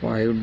5